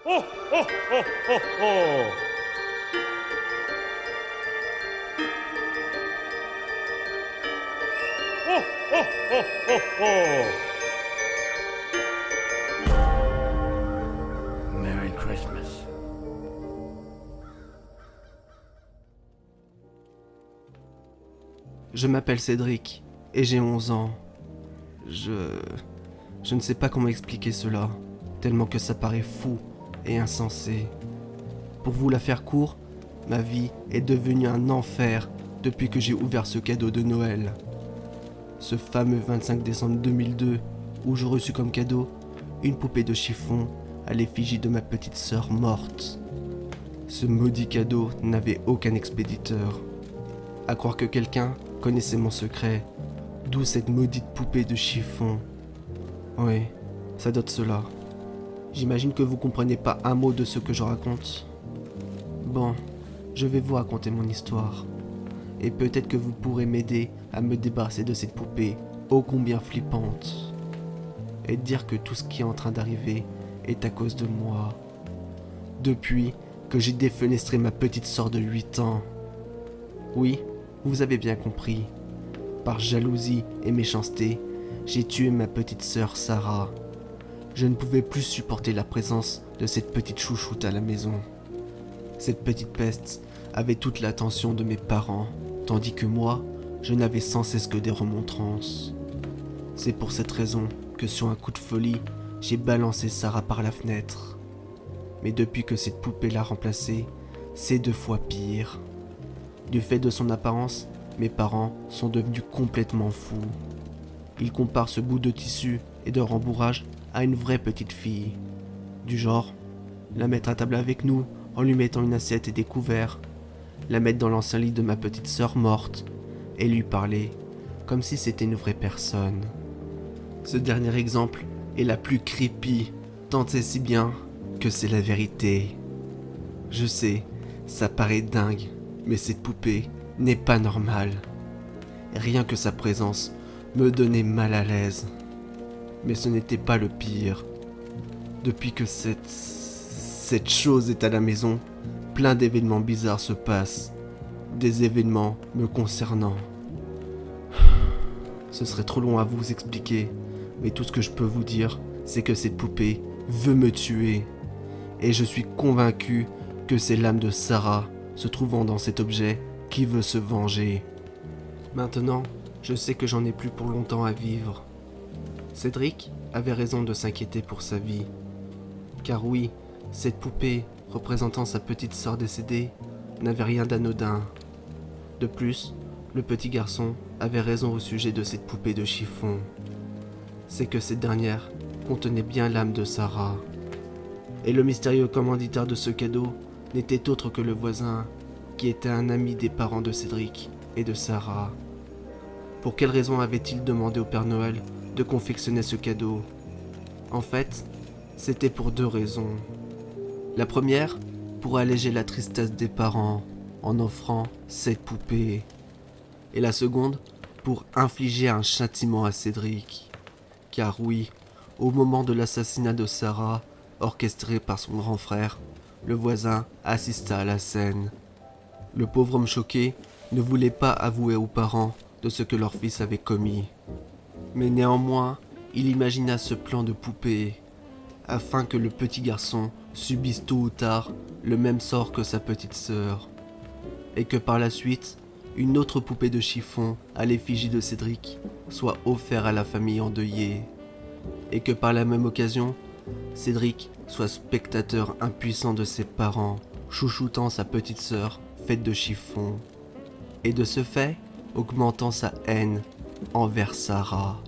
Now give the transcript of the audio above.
Oh, oh, oh, oh, oh. Oh, oh, oh, oh, oh. Merry Christmas. Je m'appelle Cédric et j'ai 11 ans. Je ne sais pas comment expliquer cela, tellement que ça paraît fou et insensé. Pour vous la faire court, ma vie est devenue un enfer depuis que j'ai ouvert ce cadeau de Noël. Ce fameux 25 décembre 2002 où je reçus comme cadeau une poupée de chiffon à l'effigie de ma petite sœur morte. Ce maudit cadeau n'avait aucun expéditeur. À croire que quelqu'un connaissait mon secret, d'où cette maudite poupée de chiffon. Oui, ça doit de cela. J'imagine que vous comprenez pas un mot de ce que je raconte. Bon, je vais vous raconter mon histoire. Et peut-être que vous pourrez m'aider à me débarrasser de cette poupée ô combien flippante. Et dire que tout ce qui est en train d'arriver est à cause de moi. Depuis que j'ai défenestré ma petite sœur de 8 ans. Oui, vous avez bien compris. Par jalousie et méchanceté, j'ai tué ma petite sœur Sarah. Je ne pouvais plus supporter la présence de cette petite chouchoute à la maison. Cette petite peste avait toute l'attention de mes parents, tandis que moi, je n'avais sans cesse que des remontrances. C'est pour cette raison que sur un coup de folie, j'ai balancé Sarah par la fenêtre. Mais depuis que cette poupée l'a remplacée, c'est 2 fois pire. Du fait de son apparence, mes parents sont devenus complètement fous. Ils comparent ce bout de tissu et de rembourrage à une vraie petite fille. Du genre, la mettre à table avec nous en lui mettant une assiette et des couverts, la mettre dans l'ancien lit de ma petite sœur morte et lui parler comme si c'était une vraie personne. Ce dernier exemple est la plus creepy, tant et si bien que c'est la vérité. Je sais, ça paraît dingue, mais cette poupée n'est pas normale. Rien que sa présence me donnait mal à l'aise. Mais ce n'était pas le pire. Depuis que cette chose est à la maison, plein d'événements bizarres se passent. Des événements me concernant. Ce serait trop long à vous expliquer, mais tout ce que je peux vous dire, c'est que cette poupée veut me tuer. Et je suis convaincu que c'est l'âme de Sarah, se trouvant dans cet objet, qui veut se venger. Maintenant, je sais que j'en ai plus pour longtemps à vivre. Cédric avait raison de s'inquiéter pour sa vie. Car oui, cette poupée, représentant sa petite sœur décédée, n'avait rien d'anodin. De plus, le petit garçon avait raison au sujet de cette poupée de chiffon. C'est que cette dernière contenait bien l'âme de Sarah. Et le mystérieux commanditaire de ce cadeau n'était autre que le voisin, qui était un ami des parents de Cédric et de Sarah. Pour quelle raison avait-il demandé au Père Noël de confectionner ce cadeau? En fait, c'était pour 2 raisons. La première, pour alléger la tristesse des parents en offrant cette poupée. Et la seconde, pour infliger un châtiment à Cédric. Car oui, au moment de l'assassinat de Sarah, orchestré par son grand frère, le voisin assista à la scène. Le pauvre homme choqué ne voulait pas avouer aux parents de ce que leur fils avait commis. Mais néanmoins, il imagina ce plan de poupée, afin que le petit garçon subisse tôt ou tard le même sort que sa petite sœur, et que par la suite, une autre poupée de chiffon à l'effigie de Cédric soit offerte à la famille endeuillée, et que par la même occasion, Cédric soit spectateur impuissant de ses parents, chouchoutant sa petite sœur faite de chiffon, et de ce fait, augmentant sa haine envers Sarah.